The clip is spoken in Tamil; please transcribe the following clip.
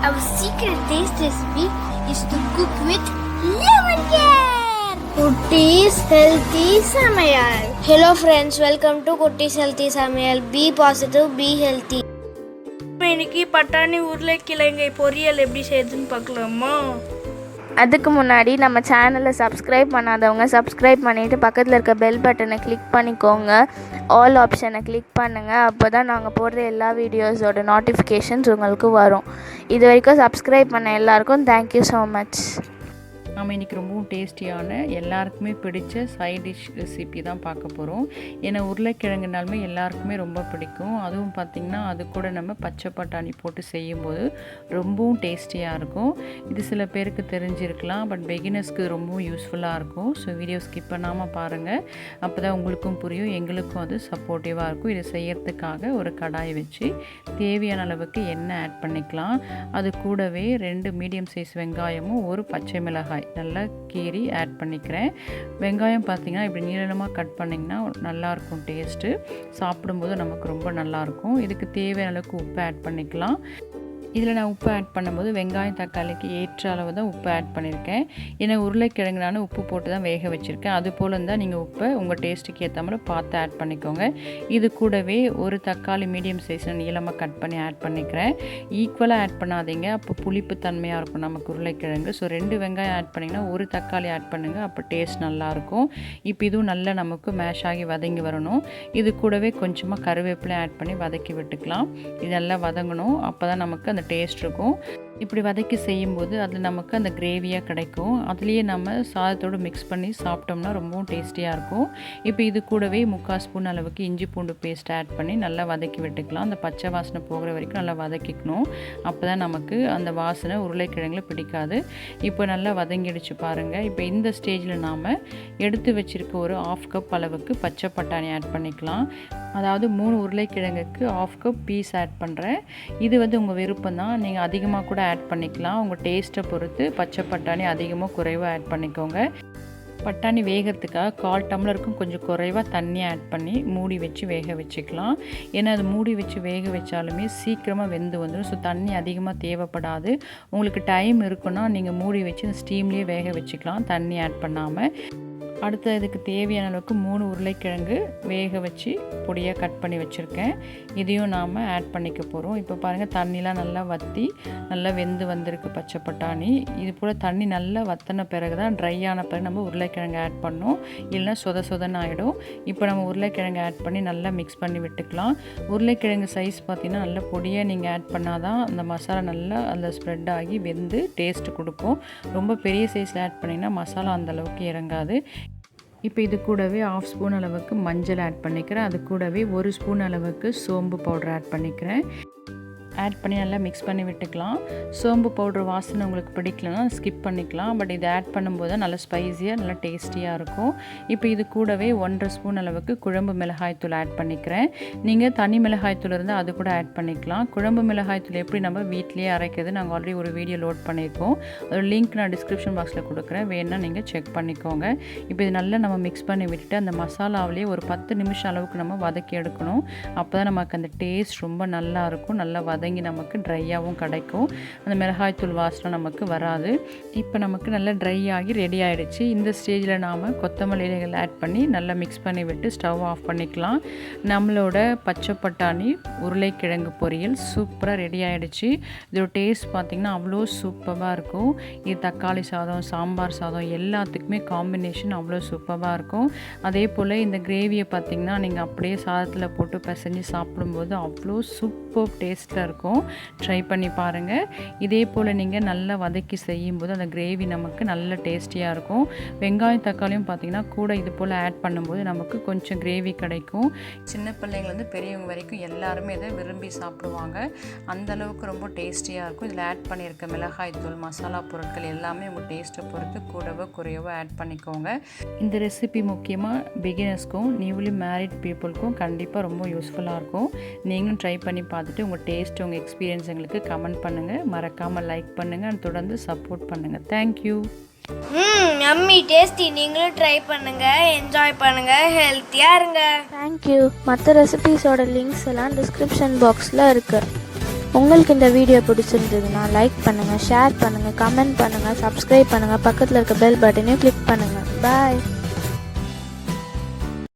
Our secret taste recipe is to cook with lemon care. Kutti's Healthy Samayal. Hello friends, welcome to Kutti's Healthy Samayal. Be positive, be healthy. இன்னைக்கு பட்டாணி உருளைக்கிழங்கை பொரியல் எப்படி செய்யுதுன்னு பார்க்கலாமா? அதுக்கு முன்னாடி நம்ம சேனலை சப்ஸ்கிரைப் பண்ணாதவங்க சப்ஸ்கிரைப் பண்ணிவிட்டு பக்கத்தில் இருக்க பெல் பட்டனை கிளிக் பண்ணிக்கோங்க. ஆல் ஆப்ஷனை கிளிக் பண்ணுங்கள். அப்போ தான் நாங்கள் போடுற எல்லா வீடியோஸோட நோட்டிஃபிகேஷன்ஸ் உங்களுக்கு வரும். இது வரைக்கும் சப்ஸ்கிரைப் பண்ண எல்லாருக்கும் தேங்க்யூ ஸோ மச். நம்ம இன்றைக்கி ரொம்பவும் டேஸ்டியான எல்லாருக்குமே பிடிச்ச சைட் டிஷ் ரெசிபி தான் பார்க்க போகிறோம். ஏன்னா உருளைக்கிழங்குனாலுமே எல்லாருக்குமே ரொம்ப பிடிக்கும். அதுவும் பார்த்திங்கன்னா அது கூட நம்ம பச்சை பட்டாணி போட்டு செய்யும்போது ரொம்பவும் டேஸ்டியாக இருக்கும். இது சில பேருக்கு தெரிஞ்சிருக்கலாம், பட் பிகினர்ஸ்க்கு ரொம்பவும் யூஸ்ஃபுல்லாக இருக்கும். ஸோ வீடியோ ஸ்கிப் பண்ணாமல் பாருங்கள். அப்போ தான் உங்களுக்கும் புரியும், எங்களுக்கும் அது சப்போர்ட்டிவாக இருக்கும். இதை செய்யறதுக்காக ஒரு கடாயை வச்சு தேவையான அளவுக்கு எண்ணெய் ஆட் பண்ணிக்கலாம். அது கூடவே 2 மீடியம் சைஸ் வெங்காயமும் ஒரு பச்சை மிளகாய் நல்லா கீரி ஆட் பண்ணிக்கிறேன். வெங்காயம் பார்த்திங்கன்னா இப்படி நீளமாக கட் பண்ணிங்கன்னா நல்லாயிருக்கும் டேஸ்ட்டு. சாப்பிடும்போது நமக்கு ரொம்ப நல்லாயிருக்கும். இதுக்கு தேவையான அளவுக்கு உப்பு ஆட் பண்ணிக்கலாம். இதில் நான் உப்பு ஆட் பண்ணும்போது வெங்காயம் தக்காளிக்கு ஏற்ற அளவு தான் உப்பு ஆட் பண்ணியிருக்கேன். ஏன்னா உருளைக்கிழங்கு நான் உப்பு போட்டு தான் வேக வச்சுருக்கேன். அது போல் இருந்தால் நீங்கள் உப்பை உங்கள் டேஸ்ட்டுக்கு ஏற்ற மாதிரி பார்த்து ஆட் பண்ணிக்கோங்க. இது கூடவே ஒரு தக்காளி மீடியம் சைஸில் நீளமாக கட் பண்ணி ஆட் பண்ணிக்கிறேன். ஈக்குவலாக ஆட் பண்ணாதீங்க, அப்போ புளிப்பு தன்மையாக இருக்கும் நமக்கு உருளைக்கிழங்கு. ஸோ 2 வெங்காயம் ஆட் பண்ணிங்கன்னா ஒரு தக்காளி ஆட் பண்ணுங்கள், அப்போ டேஸ்ட் நல்லாயிருக்கும். இப்போ இதுவும் நல்லா நமக்கு மேஷ் ஆகி வதங்கி வரணும். இது கூடவே கொஞ்சமாக கருவேப்பிலை ஆட் பண்ணி வதக்கி விட்டுக்கலாம். இது நல்லா வதங்கணும், அப்போ தான் நமக்கு அந்த டேஸ்ட் இருக்கும். இப்படி வதக்கி செய்யும்போது அதில் நமக்கு அந்த கிரேவியாக கிடைக்கும். அதுலேயே நம்ம சாதத்தோடு மிக்ஸ் பண்ணி சாப்பிட்டோம்னா ரொம்பவும் டேஸ்டியாக இருக்கும். இப்போ இது கூடவே 3/4 ஸ்பூன் அளவுக்கு இஞ்சி பூண்டு பேஸ்ட் ஆட் பண்ணி நல்லா வதக்கி விட்டுக்கலாம். அந்த பச்சை வாசனை போகிற வரைக்கும் நல்லா வதக்கிக்கணும். அப்போ தான் நமக்கு அந்த வாசனை உருளைக்கிழங்குல பிடிக்காது. இப்போ நல்லா வதங்கிடுச்சு பாருங்கள். இப்போ இந்த ஸ்டேஜில் நாம் எடுத்து வச்சுருக்க ஒரு 1/2 கப் அளவுக்கு பச்சை பட்டாணி ஆட் பண்ணிக்கலாம். அதாவது 3 உருளைக்கிழங்குக்கு 1/2 கப் பீஸ் ஆட் பண்ணுறேன். இது உங்கள் விருப்பம் தான், நீங்கள் அதிகமாக கூட ஆட் பண்ணிக்கலாம். உங்கள் டேஸ்ட்டை பொறுத்து பச்சை பட்டாணி அதிகமாக குறைவாக ஆட் பண்ணிக்கோங்க. பட்டாணி வேகிறதுக்காக 1/4 டம்ளருக்கும் கொஞ்சம் குறைவாக தண்ணி ஆட் பண்ணி மூடி வச்சு வேக வச்சுக்கலாம். ஏன்னா அது மூடி வச்சு வேக வச்சாலுமே சீக்கிரமாக வெந்து வந்துடும். ஸோ தண்ணி அதிகமாக தேவைப்படாது. உங்களுக்கு டைம் இருக்குன்னா நீங்கள் மூடி வச்சு இந்த ஸ்டீம்லேயே வேக வச்சுக்கலாம், தண்ணி ஆட் பண்ணாமல். அடுத்து இதுக்கு தேவையான அளவுக்கு 3 உருளைக்கிழங்கு வேக வச்சு பொடியாக கட் பண்ணி வச்சுருக்கேன். இதையும் நாம் ஆட் பண்ணிக்க போகிறோம். இப்போ பாருங்கள், தண்ணிலாம் நல்லா வற்றி நல்லா வெந்து வந்திருக்கு பச்சை பட்டாணி. இது போல் தண்ணி நல்லா வற்றின பிறகு தான், ட்ரை ஆன பிறகு நம்ம உருளைக்கிழங்கு ஆட் பண்ணோம், இல்லைன்னா சொதன்னு ஆகிடும். இப்போ நம்ம உருளைக்கிழங்கு ஆட் பண்ணி நல்லா மிக்ஸ் பண்ணி விட்டுக்கலாம். உருளைக்கிழங்கு சைஸ் பார்த்திங்கன்னா நல்லா பொடியாக நீங்கள் ஆட் பண்ணால் தான் அந்த மசாலா நல்லா அதில் ஸ்ப்ரெட் ஆகி வெந்து டேஸ்ட்டு கொடுக்கும். ரொம்ப பெரிய சைஸில் ஆட் பண்ணிங்கன்னா மசாலா அந்தளவுக்கு இறங்காது. இப்போ இது கூடவே 1/2 ஸ்பூன் அளவுக்கு மஞ்சள் ஆட் பண்ணிக்கிறேன். அது கூடவே 1 ஸ்பூன் அளவுக்கு சோம்பு பவுடர் ஆட் பண்ணிக்கிறேன். ஆட் பண்ணி நல்லா மிக்ஸ் பண்ணி விட்டுக்கலாம். சோம்பு பவுடர் வாசனை உங்களுக்கு பிடிக்கலன்னா ஸ்கிப் பண்ணிக்கலாம். பட் இதை ஆட் பண்ணும்போது தான் நல்லா ஸ்பைஸியாக நல்லா டேஸ்டியாக இருக்கும். இப்போ இது கூடவே 1/2 ஸ்பூன் அளவுக்கு குழம்பு மிளகாய்த்தூள் ஆட் பண்ணிக்கிறேன். நீங்கள் தனி மிளகாய்த்தூள் இருந்தால் அது கூட ஆட் பண்ணிக்கலாம். குழம்பு மிளகாய்த்தூள் எப்படி நம்ம வீட்டிலேயே அரைக்கிறது நாங்கள் ஆல்ரெடி ஒரு வீடியோ லோட் பண்ணியிருக்கோம். அதோட லிங்க் நான் டிஸ்கிரிப்ஷன் பாக்ஸில் கொடுக்குறேன், வேணுன்னா நீங்கள் செக் பண்ணிக்கோங்க. இப்போ இது நல்லா நம்ம மிக்ஸ் பண்ணி விட்டுட்டு அந்த மசாலாவிலேயே ஒரு 10 நிமிஷம் அளவுக்கு நம்ம வதக்கி எடுக்கணும். அப்போ தான் நமக்கு அந்த டேஸ்ட் ரொம்ப நல்லாயிருக்கும். நல்லா வதங்கி நமக்கு ட்ரையாகவும் கிடைக்கும். அந்த மிளகாய்த்தூள் வாசனை நமக்கு வராது. இப்போ நமக்கு நல்லா ட்ரை ஆகி ரெடி ஆகிடுச்சு. இந்த ஸ்டேஜில் நாம் கொத்தமல்லி இலைகள் ஆட் பண்ணி நல்லா மிக்ஸ் பண்ணி விட்டு ஸ்டவ் ஆஃப் பண்ணிக்கலாம். நம்மளோட பச்சை பட்டாணி உருளைக்கிழங்கு பொரியல் சூப்பராக ரெடி ஆகிடுச்சு. இதோட டேஸ்ட் பார்த்திங்கன்னா அவ்வளோ சூப்பராக இருக்கும். இது தக்காளி சாதம், சாம்பார் சாதம் எல்லாத்துக்குமே காம்பினேஷன் அவ்வளோ சூப்பராக இருக்கும். அதே போல் இந்த கிரேவியை பார்த்திங்கன்னா நீங்கள் அப்படியே சாதத்தில் போட்டு பிசைஞ்சு சாப்பிடும்போது அவ்வளோ சூப்பர் டேஸ்ட்டாக இருக்கும். ட்ரை பண்ணி பாருங்கள். இதே போல் நீங்கள் நல்லா வதக்கி செய்யும்போது அந்த கிரேவி நமக்கு நல்ல டேஸ்டியாக இருக்கும். வெங்காயம் தக்காளியும் பார்த்திங்கன்னா கூட இது போல் ஆட் பண்ணும்போது நமக்கு கொஞ்சம் கிரேவி கிடைக்கும். சின்ன பிள்ளைங்கள்லேருந்து பெரியவங்க வரைக்கும் எல்லாருமே இதை விரும்பி சாப்பிடுவாங்க. அந்தளவுக்கு ரொம்ப டேஸ்டியாக இருக்கும். இதில் ஆட் பண்ணியிருக்க மிளகாய்த்தூள், மசாலா பொருட்கள் எல்லாமே உங்கள் டேஸ்ட்டை பொறுத்து கூடவோ குறையவோ ஆட் பண்ணிக்கோங்க. இந்த ரெசிபி முக்கியமாக பிகினர்ஸ்க்கும் நியூலி மேரிட் பீப்புளுக்கும் கண்டிப்பாக ரொம்ப யூஸ்ஃபுல்லாக இருக்கும். நீங்களும் ட்ரை பண்ணி பார்த்துட்டு உங்கள் டேஸ்ட், உங்கள் எக்ஸ்பீரியன்ஸ் எங்களுக்கு கமெண்ட் பண்ணுங்கள். மறக்காமல் லைக் பண்ணுங்கள் அண்ட் தொடர்ந்து சப்போர்ட் பண்ணுங்கள். தேங்க்யூ. Yummy tasty. நீங்களும் ட்ரை பண்ணுங்கள், என்ஜாய் பண்ணுங்கள், ஹெல்த்தியாக இருங்க. தேங்க்யூ. மற்ற ரெசிபீஸோட லிங்க்ஸ் எல்லாம் டிஸ்கிரிப்ஷன் பாக்ஸில் இருக்குது. உங்களுக்கு இந்த வீடியோ பிடிச்சிருந்ததுன்னா லைக் பண்ணுங்கள், ஷேர் பண்ணுங்கள், கமெண்ட் பண்ணுங்கள், சப்ஸ்கிரைப் பண்ணுங்கள், பக்கத்தில் இருக்க பெல் பட்டனையும் கிளிக் பண்ணுங்கள். பாய்.